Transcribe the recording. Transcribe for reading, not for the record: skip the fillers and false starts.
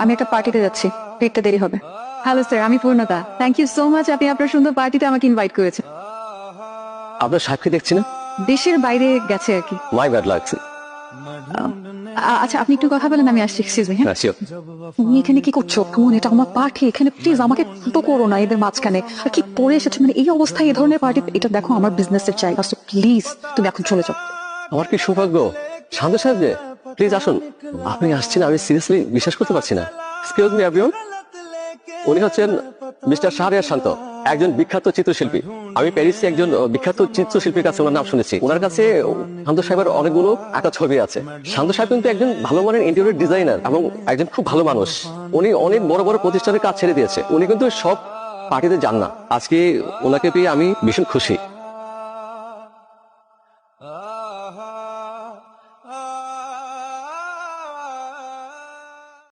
আমি একটা পার্টিতে যাচ্ছি, ফিরতে দেরি হবে। হ্যালো স্যার, আমি পূর্ণতা। থ্যাংক ইউ সো মাচ, আপনি আপনার সুন্দর পার্টিতে আমাকে ইনভাইট করেছেন। আপনার সাহেবকে দেখছি না। দেশের বাইরে গেছে আর কি। মাই ব্যাড লাগছে। আচ্ছা, আপনি একটু কথা বলেন, আমি আসছি। Excuse me. হ্যাঁ, হ্যাঁ শিওর। তুমি এখানে কি করছো? কেমন, এটা আমার পার্টি, এখানে প্লিজ আমাকে তো করো না এদের মাঝখানে। আর কি পরে এসেছো, মানে এই অবস্থায় এই ধরনের পার্টি? এটা দেখো আমার বিজনেসের জায়গা, প্লিজ তুমি এখন চলে যাও। আমার কি সৌভাগ্য। শান্ত সাহেব যে, প্লিজ আসুন। আপনি আসছেন, আমি সিরিয়াসলি বিশ্বাস করতে পারছি না। এক্সকিউজ মি এভরিওয়ান, উনি হচ্ছেন মিস্টার শাহরিয়ার শান্ত, একজন বিখ্যাত চিত্রশিল্পী। আমি প্যারিসে একজন বিখ্যাত চিত্রশিল্পীর কাছে ওনার নাম শুনেছি। ওনার কাছে শান্ত সাহেবের অনেকগুলো একটা ছবি আছে। শান্ত সাহেব কিন্তু একজন ভালো মানের ইন্টেরিয়র ডিজাইনার এবং একজন খুব ভালো মানুষ। উনি অনেক বড় বড় প্রতিষ্ঠানের কাজ ছেড়ে দিয়েছে। উনি কিন্তু সব পার্টিতে যান না। আজকে ওনাকে পেয়ে আমি ভীষণ খুশি।